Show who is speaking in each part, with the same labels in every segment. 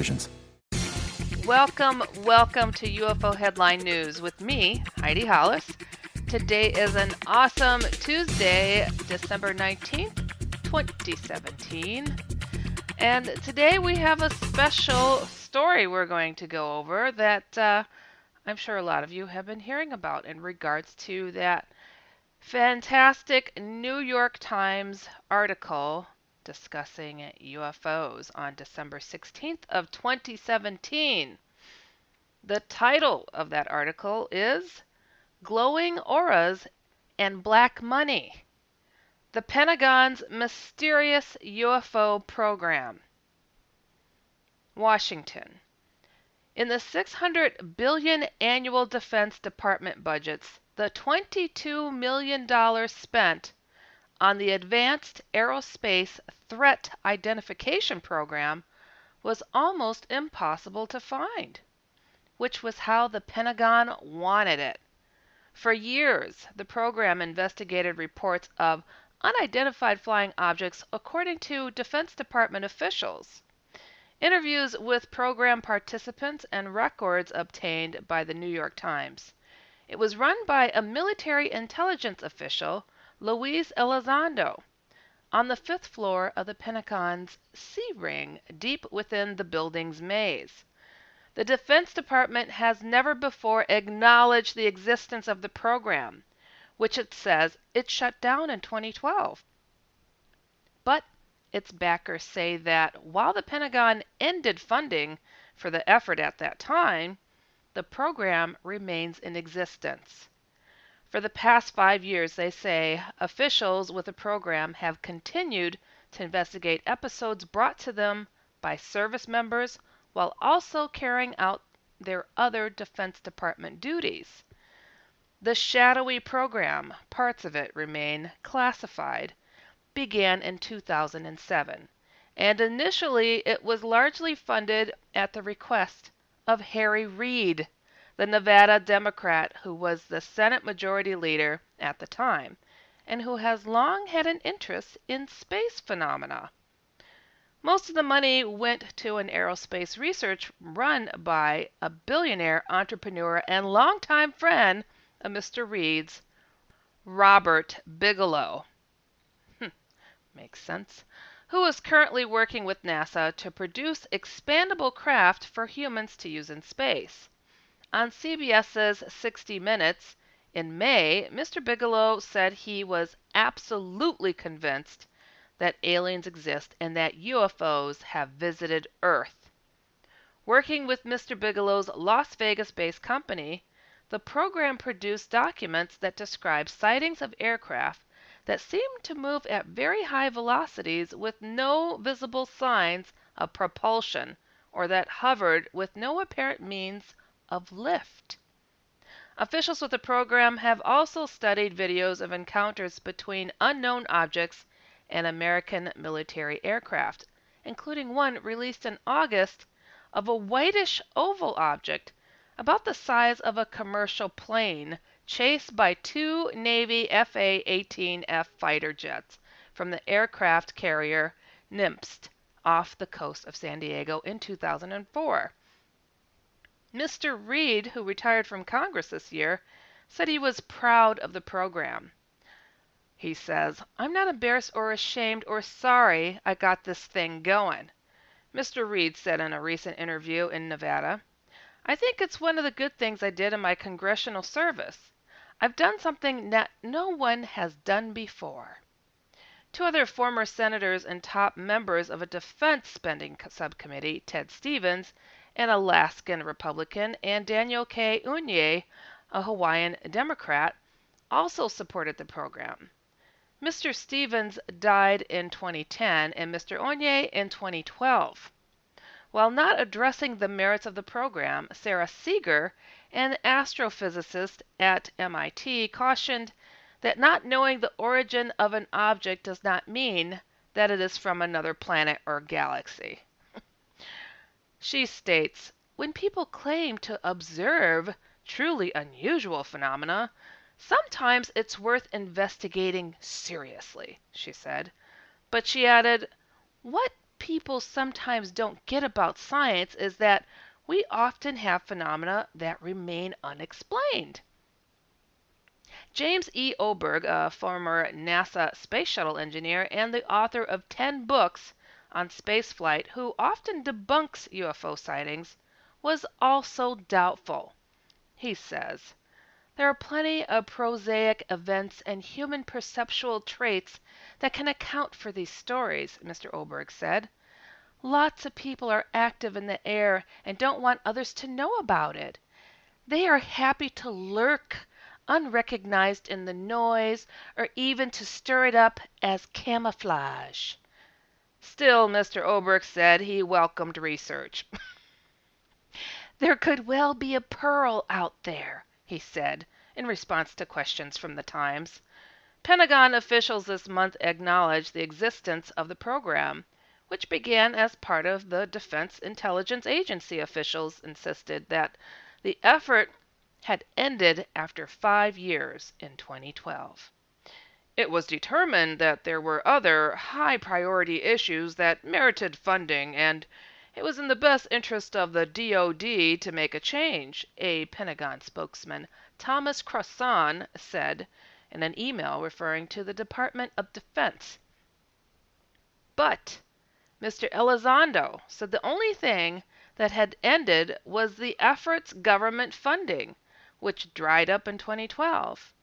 Speaker 1: Welcome to UFO Headline News with me, Heidi Hollis. Today is an awesome Tuesday, December 19th, 2017. And today we have a special story we're going to go over that I'm sure a lot of you have been hearing about in regards to that fantastic New York Times article discussing UFOs on December 16th of 2017. The title of that article is Glowing Auras and Black Money, the Pentagon's Mysterious UFO Program. Washington. In the $600 billion annual Defense Department budgets, the $22 million spent on the Advanced Aerospace Threat Identification Program was almost impossible to find, which was how the Pentagon wanted it. For years, the program investigated reports of unidentified flying objects according to Defense Department officials. Interviews with program participants and records obtained by the New York Times. It was run by a military intelligence official, Luis Elizondo, on the 5th floor of the Pentagon's C Ring, deep within the building's maze. The Defense Department has never before acknowledged the existence of the program, which it says it shut down in 2012. But its backers say that while the Pentagon ended funding for the effort at that time, the program remains in existence. For the past 5 years, they say, officials with the program have continued to investigate episodes brought to them by service members while also carrying out their other Defense Department duties. The shadowy program, parts of it remain classified, began in 2007, and initially it was largely funded at the request of Harry Reid, the Nevada Democrat who was the Senate Majority Leader at the time, and who has long had an interest in space phenomena. Most of the money went to an aerospace research run by a billionaire entrepreneur and longtime friend of Mr. Reid's, Robert Bigelow. Makes sense. Who is currently working with NASA to produce expandable craft for humans to use in space. On CBS's 60 Minutes in May, Mr. Bigelow said he was absolutely convinced that aliens exist and that UFOs have visited Earth. Working with Mr. Bigelow's Las Vegas-based company, the program produced documents that describe sightings of aircraft that seemed to move at very high velocities with no visible signs of propulsion, or that hovered with no apparent means of lift. Officials with the program have also studied videos of encounters between unknown objects and American military aircraft, including one released in August of a whitish oval object about the size of a commercial plane chased by 2 Navy FA-18F fighter jets from the aircraft carrier Nimitz off the coast of San Diego in 2004. Mr. Reid, who retired from Congress this year, said he was proud of the program. He says, "I'm not embarrassed or ashamed or sorry I got this thing going." Mr. Reid said in a recent interview in Nevada, "I think it's one of the good things I did in my congressional service. I've done something that no one has done before." 2 other former senators and top members of a defense spending subcommittee, Ted Stevens, an Alaskan Republican, and Daniel K. Unye, a Hawaiian Democrat, also supported the program. Mr. Stevens died in 2010 and Mr. Unye in 2012. While not addressing the merits of the program, Sarah Seeger, an astrophysicist at MIT, cautioned that not knowing the origin of an object does not mean that it is from another planet or galaxy. She states, "When people claim to observe truly unusual phenomena, sometimes it's worth investigating seriously," she said. But she added, "What people sometimes don't get about science is that we often have phenomena that remain unexplained. James E. Oberg, a former NASA space shuttle engineer and the author of 10 books on spaceflight who often debunks UFO sightings, was also doubtful. He says, "There are plenty of prosaic events and human perceptual traits that can account for these stories," Mr. Oberg said. "Lots of people are active in the air and don't want others to know about it. They are happy to lurk unrecognized in the noise or even to stir it up as camouflage." Still, Mr. Oberg said he welcomed research. "There could well be a pearl out there," he said, in response to questions from the Times. Pentagon officials this month acknowledged the existence of the program, which began as part of the Defense Intelligence Agency. Officials insisted that the effort had ended after 5 years in 2012. It was determined that there were other high-priority issues that merited funding, and it was in the best interest of the DoD to make a change, a Pentagon spokesman, Thomas Crossan, said in an email referring to the Department of Defense. But Mr. Elizondo said the only thing that had ended was the effort's government funding, which dried up in 2012.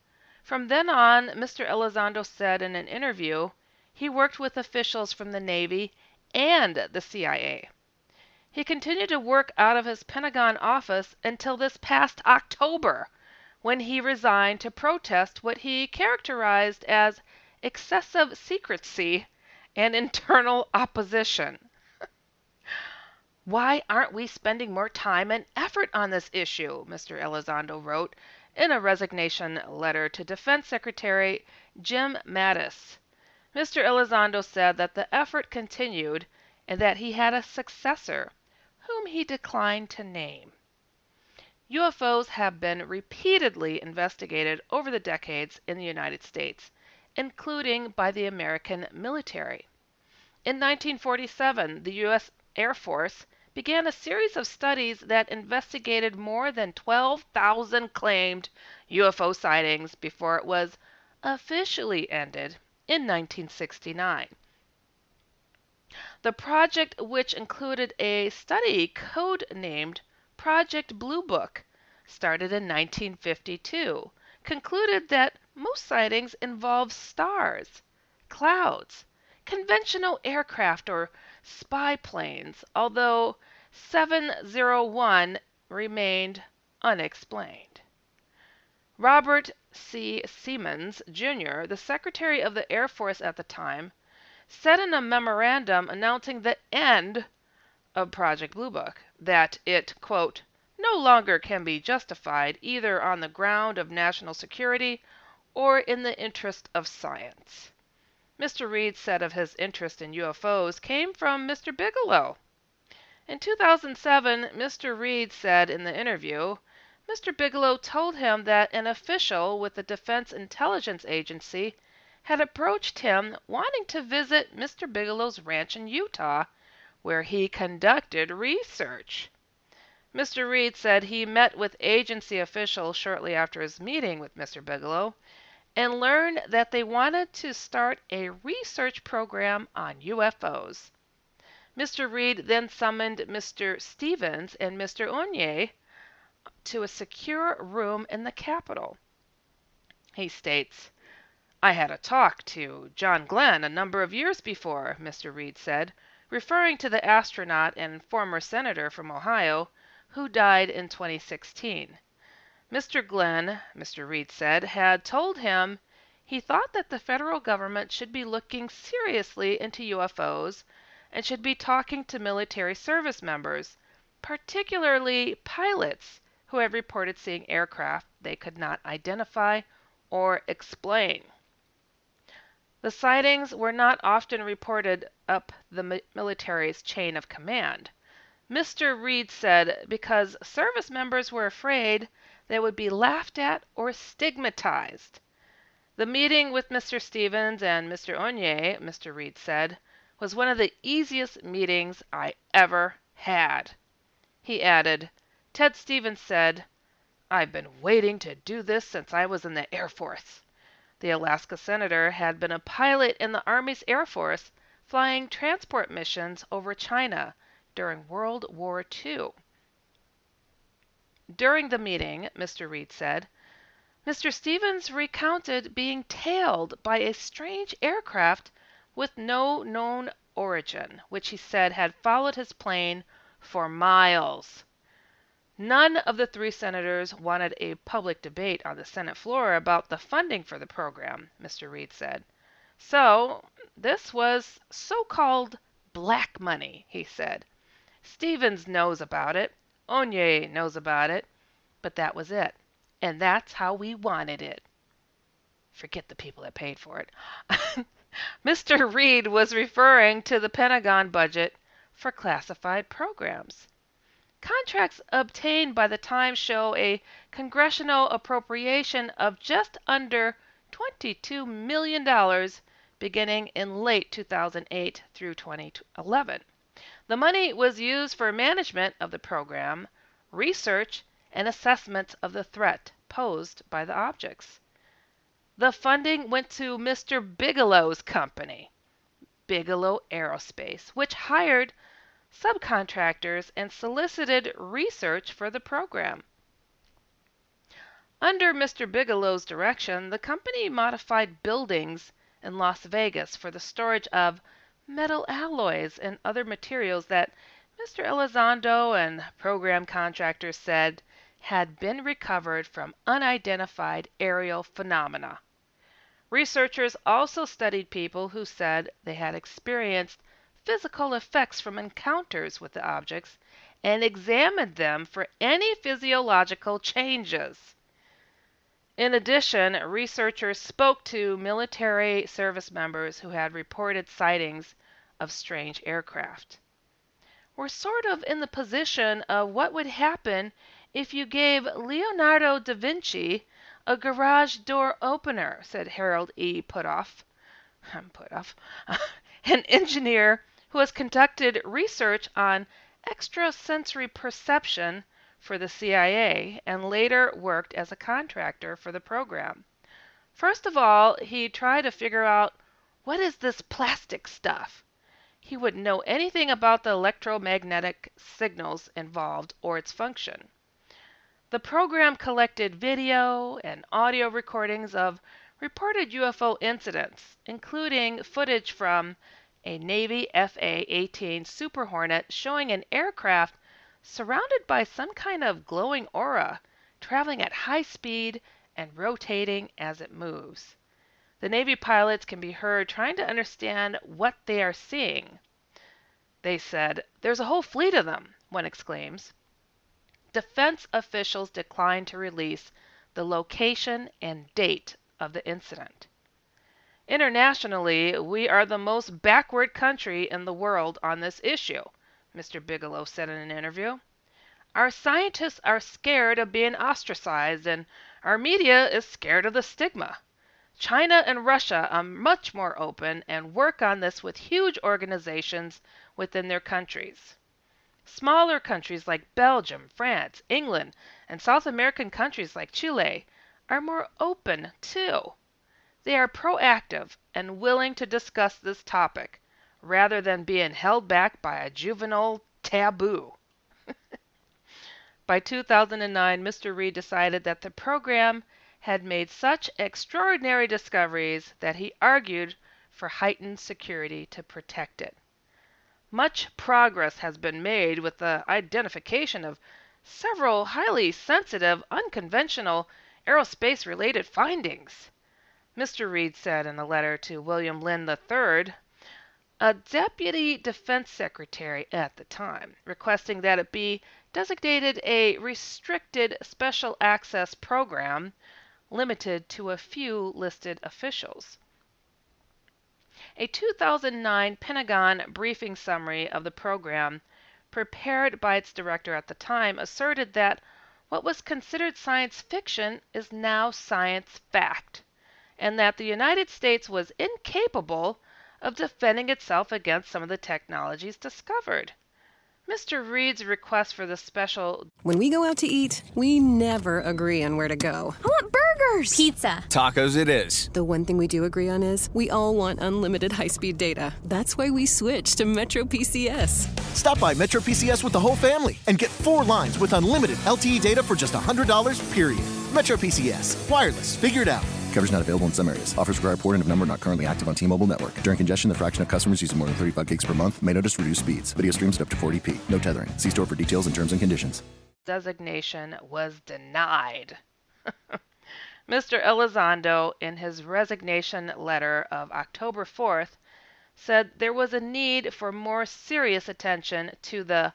Speaker 1: From then on, Mr. Elizondo said in an interview, he worked with officials from the Navy and the CIA. He continued to work out of his Pentagon office until this past October, when he resigned to protest what he characterized as excessive secrecy and internal opposition. "Why aren't we spending more time and effort on this issue?" Mr. Elizondo wrote in a resignation letter to Defense Secretary Jim Mattis. Mr. Elizondo said that the effort continued and that he had a successor, whom he declined to name. UFOs have been repeatedly investigated over the decades in the United States, including by the American military. In 1947, the U.S. Air Force began a series of studies that investigated more than 12,000 claimed UFO sightings before it was officially ended in 1969. The project, which included a study code-named Project Blue Book, started in 1952, concluded that most sightings involve stars, clouds, conventional aircraft, or spy planes, although 701 remained unexplained. Robert C. Siemens, Jr., the Secretary of the Air Force at the time, said in a memorandum announcing the end of Project Blue Book that it, quote, "no longer can be justified either on the ground of national security or in the interest of science." Mr. Reed said of his interest in UFOs came from Mr. Bigelow. In 2007, Mr. Reed said in the interview, Mr. Bigelow told him that an official with the Defense Intelligence Agency had approached him wanting to visit Mr. Bigelow's ranch in Utah, where he conducted research. Mr. Reed said he met with agency officials shortly after his meeting with Mr. Bigelow and learned that they wanted to start a research program on UFOs. Mr. Reed then summoned Mr. Stevens and Mr. Onye to a secure room in the Capitol. He states, "I had a talk to John Glenn a number of years before," Mr. Reed said, referring to the astronaut and former senator from Ohio who died in 2016. Mr. Glenn, Mr. Reed said, had told him he thought that the federal government should be looking seriously into UFOs and should be talking to military service members, particularly pilots who have reported seeing aircraft they could not identify or explain. The sightings were not often reported up the military's chain of command. Mr. Reed said because service members were afraid they would be laughed at or stigmatized. The meeting with Mr. Stevens and Mr. Onye, Mr. Reed said, was one of the easiest meetings I ever had." He added, "Ted Stevens said, 'I've been waiting to do this since I was in the Air Force.'" The Alaska senator had been a pilot in the Army's Air Force, flying transport missions over China during World War II. During the meeting, Mr. Reed said, Mr. Stevens recounted being tailed by a strange aircraft with no known origin, which he said had followed his plane for miles. None of the three senators wanted a public debate on the Senate floor about the funding for the program, Mr. Reed said. So, this was so-called black money, he said. Stevens knows about it. Onye knows about it. But that was it. And that's how we wanted it. Forget the people that paid for it. Mr. Reed was referring to the Pentagon budget for classified programs. Contracts obtained by the time show a congressional appropriation of just under $22 million beginning in late 2008 through 2011. The money was used for management of the program, research, and assessments of the threat posed by the objects. The funding went to Mr. Bigelow's company, Bigelow Aerospace, which hired subcontractors and solicited research for the program. Under Mr. Bigelow's direction, the company modified buildings in Las Vegas for the storage of metal alloys and other materials that Mr. Elizondo and program contractors said had been recovered from unidentified aerial phenomena. Researchers also studied people who said they had experienced physical effects from encounters with the objects and examined them for any physiological changes. In addition, researchers spoke to military service members who had reported sightings of strange aircraft. We're sort of in the position of what would happen if you gave Leonardo da Vinci a garage door opener, said Harold E. Puthoff, an engineer who has conducted research on extrasensory perception for the CIA and later worked as a contractor for the program. First of all, he tried to figure out, what is this plastic stuff? He wouldn't know anything about the electromagnetic signals involved or its function. The program collected video and audio recordings of reported UFO incidents, including footage from a Navy FA-18 Super Hornet showing an aircraft surrounded by some kind of glowing aura, traveling at high speed and rotating as it moves. The Navy pilots can be heard trying to understand what they are seeing. They said, "There's a whole fleet of them," one exclaims. Defense officials declined to release the location and date of the incident. Internationally, we are the most backward country in the world on this issue, Mr. Bigelow said in an interview. Our scientists are scared of being ostracized, and our media is scared of the stigma. China and Russia are much more open and work on this with huge organizations within their countries. Smaller countries like Belgium, France, England, and South American countries like Chile are more open too. They are proactive and willing to discuss this topic rather than being held back by a juvenile taboo. By 2009, Mr. Reed decided that the program had made such extraordinary discoveries that he argued for heightened security to protect it. Much progress has been made with the identification of several highly sensitive, unconventional aerospace-related findings, Mr. Reed said in a letter to William Lynn III, a deputy defense secretary at the time, requesting that it be designated a restricted special access program limited to a few listed officials. A 2009 Pentagon briefing summary of the program, prepared by its director at the time, asserted that what was considered science fiction is now science fact, and that the United States was incapable of defending itself against some of the technologies discovered. Mr. Reed's request for the special...
Speaker 2: When we go out to eat, we never agree on where to go.
Speaker 3: I want burgers!
Speaker 4: Pizza.
Speaker 5: Tacos it is.
Speaker 2: The one thing we do agree on is we all want unlimited high-speed data. That's why we switched to Metro PCS.
Speaker 6: Stop by Metro PCS with the whole family and get 4 lines with unlimited LTE data for just $100, period. Metro PCS. Wireless. Figure it out.
Speaker 7: Coverage not available in some areas. Offers require port and of number not currently active on T-Mobile network. During congestion, the fraction of customers using more than 35 gigs per month may notice reduced speeds. Video streams at up to 40p. No tethering. See store for details and terms and conditions.
Speaker 1: Designation was denied. Mr. Elizondo, in his resignation letter of October 4th, said there was a need for more serious attention to the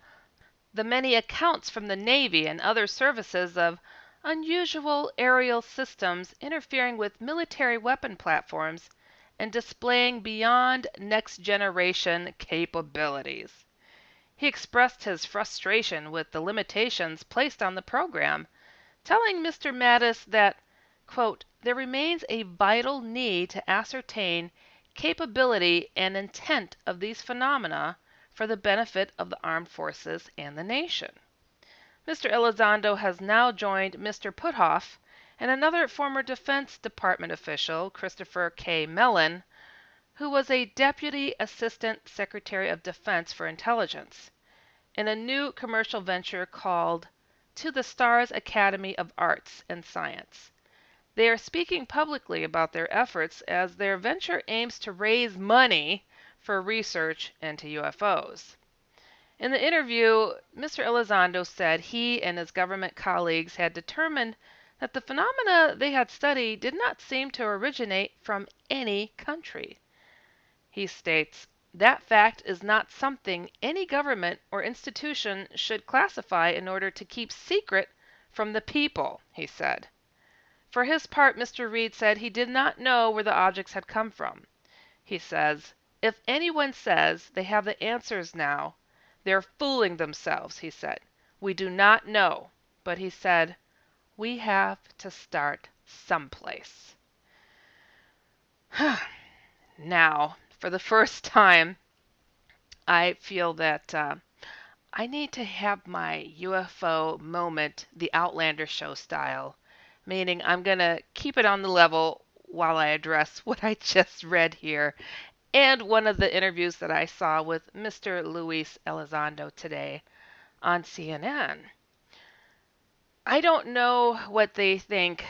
Speaker 1: many accounts from the Navy and other services of unusual aerial systems interfering with military weapon platforms and displaying beyond next-generation capabilities. He expressed his frustration with the limitations placed on the program, telling Mr. Mattis that, quote, there remains a vital need to ascertain capability and intent of these phenomena for the benefit of the armed forces and the nation. Mr. Elizondo has now joined Mr. Puthoff and another former Defense Department official, Christopher K. Mellon, who was a Deputy Assistant Secretary of Defense for Intelligence, in a new commercial venture called To the Stars Academy of Arts and Science. They are speaking publicly about their efforts as their venture aims to raise money for research into UFOs. In the interview, Mr. Elizondo said he and his government colleagues had determined that the phenomena they had studied did not seem to originate from any country. He states, that fact is not something any government or institution should classify in order to keep secret from the people, he said. For his part, Mr. Reed said he did not know where the objects had come from. He says, if anyone says they have the answers now, they're fooling themselves, he said. We do not know, but he said, we have to start someplace. Now, for the first time, I feel that I need to have my UFO moment the Outlander show style, meaning I'm going to keep it on the level while I address what I just read here and one of the interviews that I saw with Mr. Luis Elizondo today on CNN. I don't know what they think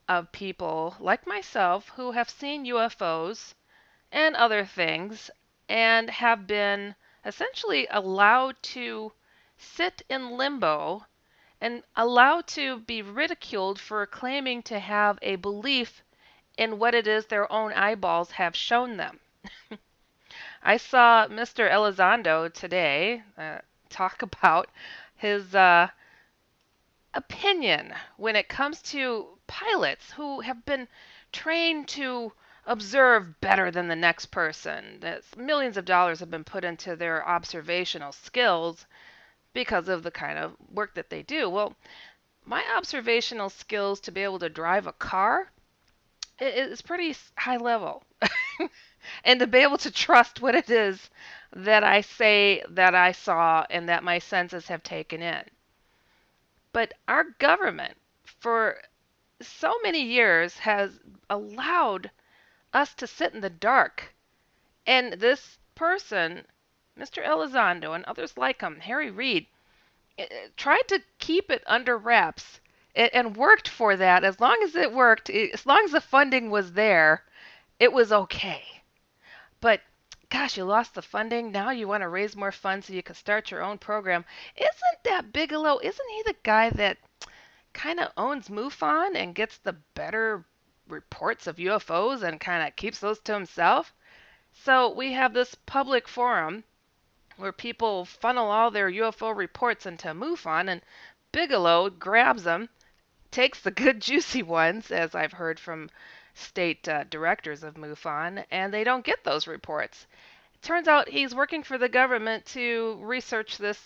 Speaker 1: of people like myself who have seen UFOs and other things and have been essentially allowed to sit in limbo and allowed to be ridiculed for claiming to have a belief in what it is their own eyeballs have shown them. I saw Mr. Elizondo today talk about his opinion when it comes to pilots who have been trained to observe better than the next person. That millions of dollars have been put into their observational skills because of the kind of work that they do. Well, my observational skills to be able to drive a car is pretty high level. And to be able to trust what it is that I say that I saw and that my senses have taken in. But our government, for so many years, has allowed us to sit in the dark. And this person, Mr. Elizondo, and others like him, Harry Reid, tried to keep it under wraps and worked for that. As long as it worked, as long as the funding was there, it was okay. But gosh, you lost the funding. Now you want to raise more funds so you can start your own program. Isn't that Bigelow? Isn't he the guy that kind of owns MUFON and gets the better reports of UFOs and kind of keeps those to himself? So we have this public forum where people funnel all their UFO reports into MUFON, and Bigelow grabs them, takes the good juicy ones, as I've heard from state directors of MUFON, and they don't get those reports. It turns out he's working for the government to research this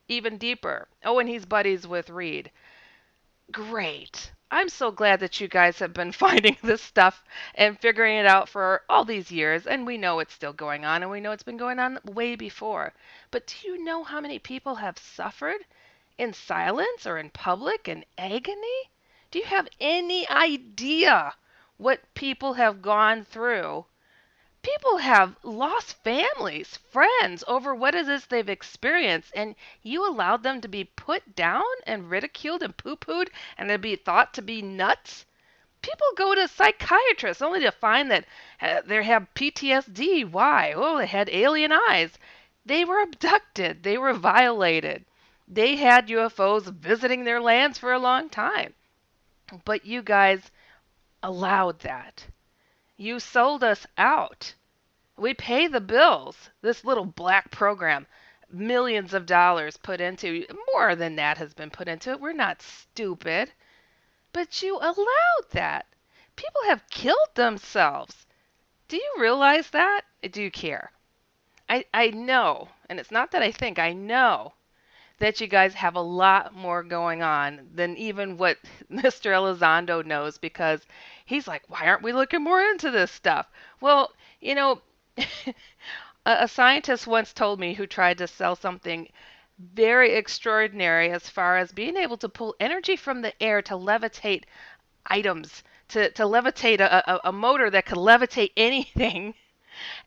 Speaker 1: even deeper. Oh, and he's buddies with Reid. Great. I'm so glad that you guys have been finding this stuff and figuring it out for all these years, and we know it's still going on, and we know it's been going on way before. But do you know how many people have suffered in silence or in public in agony? Do you have any idea what people have gone through? People have lost families, friends over what it is they've experienced, and you allowed them to be put down and ridiculed and poo-pooed and to be thought to be nuts. People go to psychiatrists only to find that they have PTSD. Why? Oh, they had alien eyes. They were abducted. They were violated. They had UFOs visiting their lands for a long time. But you guys allowed that. You sold us out. We pay the bills. This little black program, millions of dollars put into, more than that has been put into it. We're not stupid. But you allowed that. People have killed themselves. Do you realize that? Do you care? I know, and it's not that I think, I know that you guys have a lot more going on than even what Mr. Elizondo knows, because he's like, why aren't we looking more into this stuff? Well, you know, a scientist once told me, who tried to sell something very extraordinary as far as being able to pull energy from the air to levitate items, to levitate a motor that could levitate anything,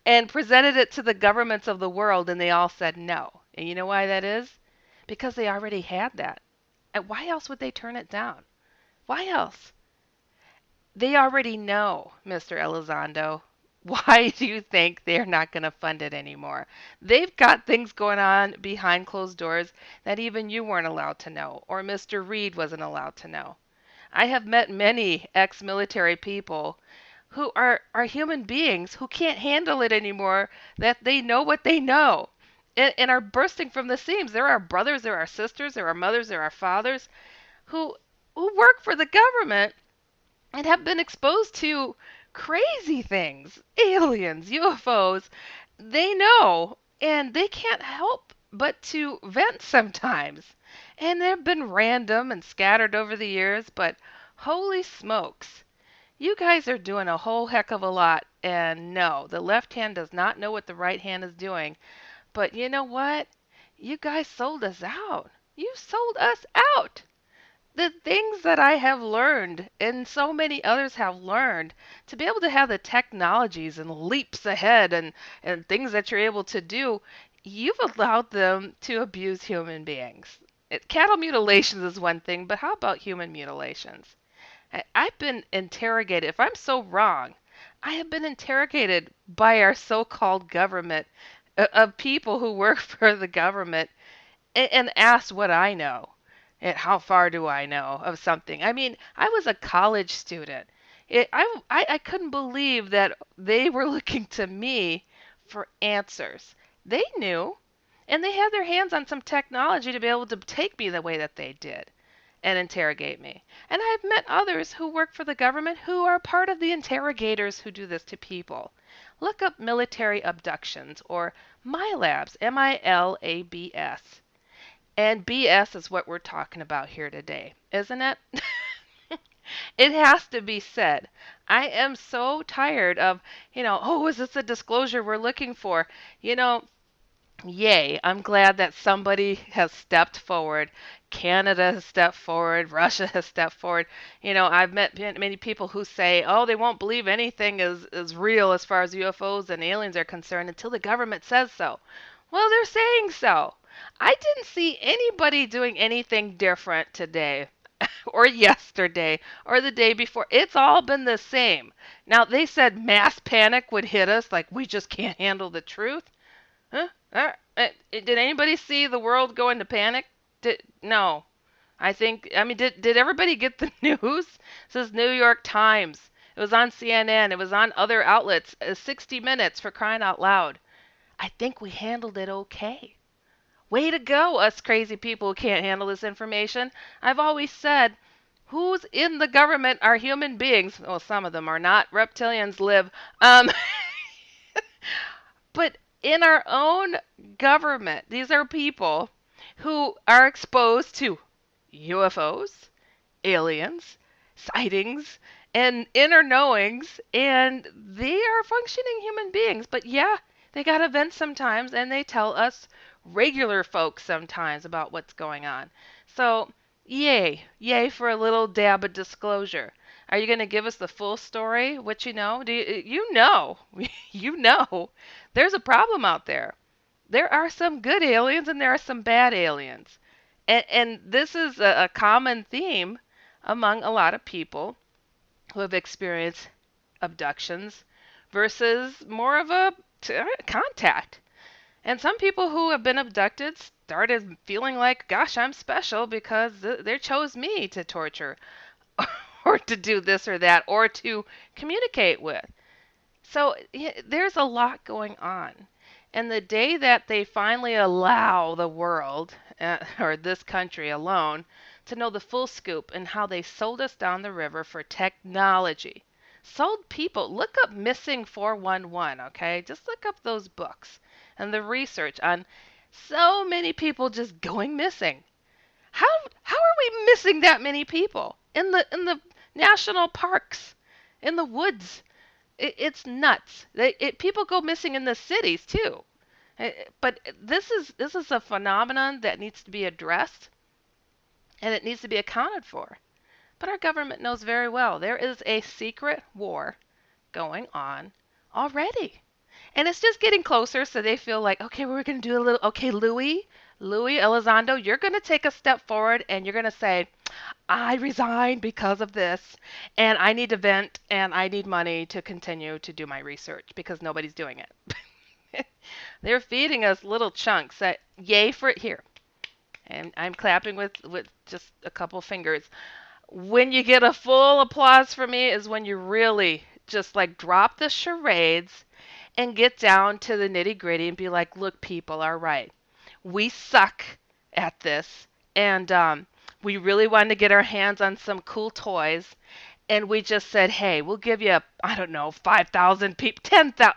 Speaker 1: and presented it to the governments of the world, and they all said no. And you know why that is? Because they already had that. And why else would they turn it down? Why else? They already know, Mr. Elizondo. Why do you think they're not going to fund it anymore? They've got things going on behind closed doors that even you weren't allowed to know, or Mr. Reed wasn't allowed to know. I have met many ex-military people who are human beings who can't handle it anymore, that they know what they know, and are bursting from the seams. There are brothers, there are sisters, there are mothers, there are fathers who work for the government and have been exposed to crazy things, aliens, UFOs. They know, and they can't help but to vent sometimes. And they've been random and scattered over the years, but holy smokes. You guys are doing a whole heck of a lot, and no, the left hand does not know what the right hand is doing. But you know what? You guys sold us out. You sold us out. The things that I have learned, and so many others have learned, to be able to have the technologies and leaps ahead and things that you're able to do, you've allowed them to abuse human beings. Cattle mutilations is one thing, but how about human mutilations? I've been interrogated. If I'm so wrong, I have been interrogated by our so-called government, of people who work for the government, and asked what I know. And how far do I know of something? I mean, I was a college student. I couldn't believe that they were looking to me for answers. They knew, and they had their hands on some technology to be able to take me the way that they did and interrogate me. And I've met others who work for the government who are part of the interrogators who do this to people. Look up military abductions or MILABs, MILABS. And BS is what we're talking about here today, isn't it? It has to be said. I am so tired of, oh, is this a disclosure we're looking for? Yay, I'm glad that somebody has stepped forward. Canada has stepped forward. Russia has stepped forward. I've met many people who say, oh, they won't believe anything is real as far as UFOs and aliens are concerned until the government says so. Well, they're saying so. I didn't see anybody doing anything different today or yesterday or the day before. It's all been the same. Now, they said mass panic would hit us, like we just can't handle the truth. Huh? Did anybody see the world go into panic? No. Did everybody get the news? This is New York Times. It was on CNN. It was on other outlets. 60 Minutes, for crying out loud. I think we handled it okay. Way to go, us crazy people who can't handle this information. I've always said, who's in the government are human beings. Well, some of them are not. Reptilians live. But in our own government, these are people who are exposed to UFOs, aliens, sightings, and inner knowings, and they are functioning human beings. But yeah, they got events sometimes, and they tell us regular folks sometimes about what's going on. So, yay for a little dab of disclosure. Are you going to give us the full story? What you know? You know, you know, there's a problem out there. There are some good aliens and there are some bad aliens. And this is a common theme among a lot of people who have experienced abductions versus more of a contact. And some people who have been abducted started feeling like, gosh, I'm special because they chose me to torture or to do this or that or to communicate with. So there's a lot going on. And the day that they finally allow the world, or this country alone, to know the full scoop and how they sold us down the river for technology. Sold people. Look up Missing 411, okay? Just look up those books and the research on so many people just going missing. How are we missing that many people in the national parks, in the woods? It's nuts. People go missing in the cities too. But this is a phenomenon that needs to be addressed and it needs to be accounted for. But our government knows very well there is a secret war going on already. And it's just getting closer, so they feel like, okay, we're going to do a little, okay, Louis Elizondo, you're going to take a step forward and you're going to say, I resign because of this, and I need to vent, and I need money to continue to do my research because nobody's doing it. They're feeding us little chunks that, yay for it here. And I'm clapping with just a couple fingers. When you get a full applause from me is when you really just like drop the charades and get down to the nitty gritty and be like, look, people are right. We suck at this. And we really wanted to get our hands on some cool toys. And we just said, hey, we'll give you, I don't know, 5,000 people, 10,000,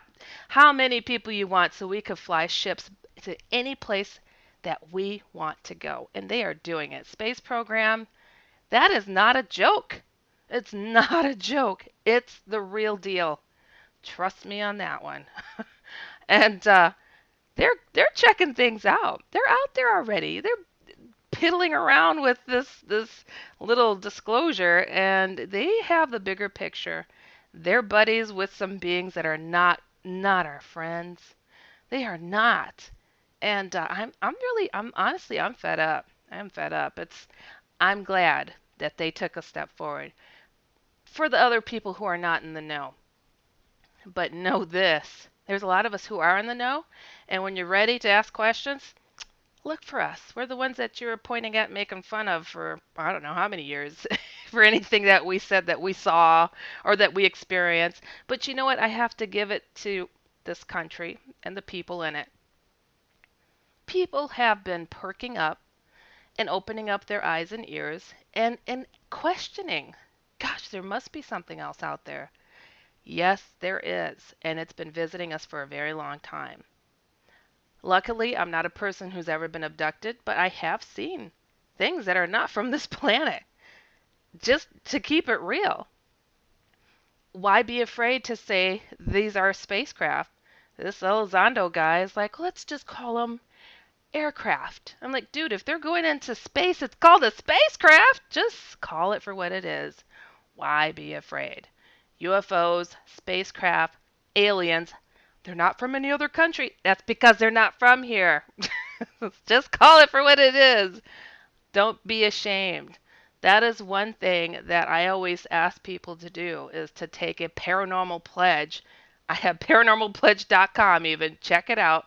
Speaker 1: how many people you want so we could fly ships to any place that we want to go. And they are doing it. Space program, that is not a joke. It's not a joke. It's the real deal. Trust me on that one. And they're checking things out. They're out there already. They're piddling around with this little disclosure, and they have the bigger picture. They're buddies with some beings that are not our friends. They are not. And I'm honestly I'm fed up. I'm fed up. I'm glad that they took a step forward. For the other people who are not in the know. But know this. There's a lot of us who are in the know, and when you're ready to ask questions, look for us. We're the ones that you're pointing at, making fun of for I don't know how many years for anything that we said that we saw or that we experienced. But you know what? I have to give it to this country and the people in it. People have been perking up and opening up their eyes and ears and questioning. Gosh, there must be something else out there. Yes, there is, and it's been visiting us for a very long time. Luckily, I'm not a person who's ever been abducted, but I have seen things that are not from this planet. Just to keep it real. Why be afraid to say these are spacecraft? This Elizondo guy is like, let's just call them aircraft. I'm like, dude, if they're going into space, it's called a spacecraft. Just call it for what it is. Why be afraid? UFOs, spacecraft, aliens, they're not from any other country. That's because they're not from here. Just call it for what it is. Don't be ashamed. That is one thing that I always ask people to do is to take a paranormal pledge. I have paranormalpledge.com even. Check it out.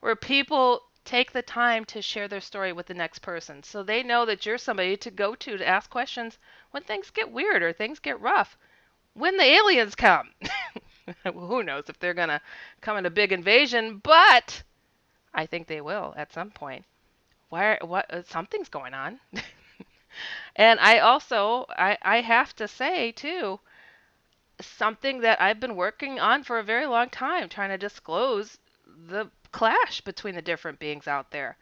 Speaker 1: Where people take the time to share their story with the next person so they know that you're somebody to go to ask questions when things get weird or things get rough. When the aliens come. Who knows if they're going to come in a big invasion, but I think they will at some point. Something's going on. And I also, I have to say, too, something that I've been working on for a very long time, trying to disclose the clash between the different beings out there.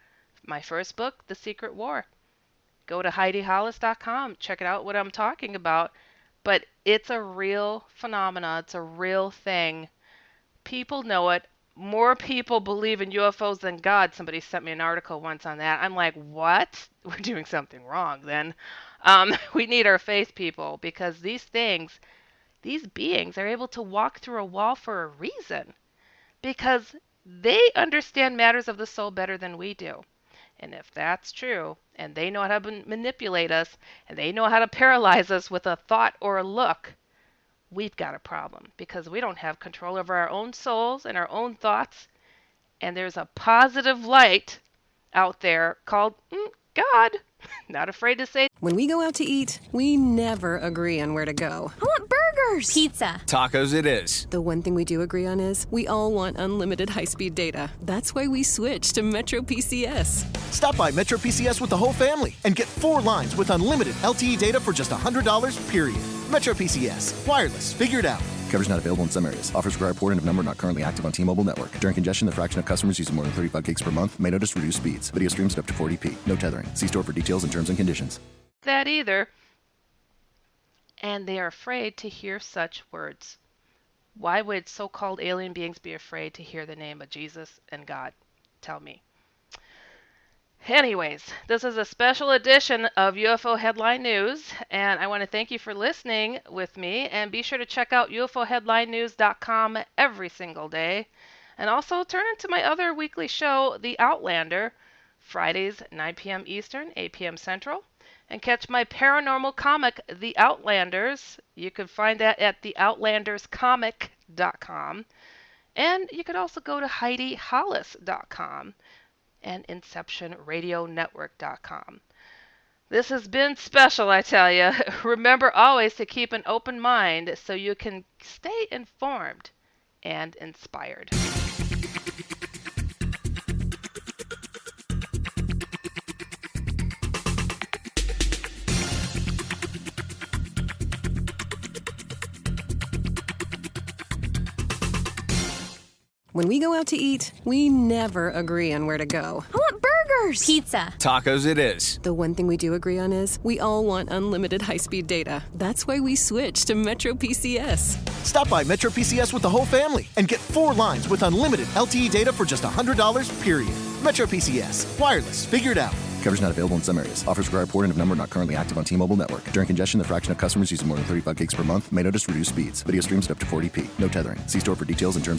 Speaker 1: My first book, The Secret War. go to HeidiHollis.com. Check it out what I'm talking about. But it's a real phenomena. It's a real thing. People know it. More people believe in UFOs than God. Somebody sent me an article once on that. I'm like, what? We're doing something wrong then. We need our faith, people, because these things, these beings are able to walk through a wall for a reason. Because they understand matters of the soul better than we do. And if that's true, and they know how to manipulate us, and they know how to paralyze us with a thought or a look, we've got a problem because we don't have control over our own souls and our own thoughts. And there's a positive light out there called God. Not afraid to say.
Speaker 2: When we go out to eat, we never agree on where to go.
Speaker 3: I want burgers.
Speaker 4: Pizza.
Speaker 5: Tacos it is.
Speaker 2: The one thing we do agree on is we all want unlimited high-speed data. That's why we switched to Metro PCS.
Speaker 6: Stop by Metro PCS with the whole family and get 4 lines with unlimited LTE data for just $100, period. Metro PCS. Wireless. Figured out.
Speaker 7: Coverage not available in some areas. Offers require port and of number not currently active on T-Mobile network. During congestion, the fraction of customers using more than 35 gigs per month may notice reduced speeds. Video streams at up to 40p. No tethering. See store for details and terms and conditions.
Speaker 1: That either. And they are afraid to hear such words. Why would so-called alien beings be afraid to hear the name of Jesus and God? Tell me. Anyways, this is a special edition of UFO Headline News, and I want to thank you for listening with me, and be sure to check out UFOHeadlineNews.com every single day, and also turn into my other weekly show, The Outlander, Fridays, 9 p.m. Eastern, 8 p.m. Central, and catch my paranormal comic, The Outlanders. You can find that at theoutlanderscomic.com, and you could also go to HeidiHollis.com. and Inception Radio Network.com. This has been special, I tell you. Remember always to keep an open mind so you can stay informed and inspired.
Speaker 2: When we go out to eat, we never agree on where to go.
Speaker 3: I want burgers.
Speaker 4: Pizza.
Speaker 5: Tacos it is.
Speaker 2: The one thing we do agree on is we all want unlimited high-speed data. That's why we switched to Metro PCS.
Speaker 6: Stop by Metro PCS with the whole family and get 4 lines with unlimited LTE data for just $100, period. Metro PCS. Wireless. Figured out.
Speaker 7: Coverage not available in some areas. Offers require port and of number not currently active on T-Mobile network. During congestion, the fraction of customers using more than 35 gigs per month may notice reduced speeds. Video streams at up to 40p. No tethering. See store for details and terms and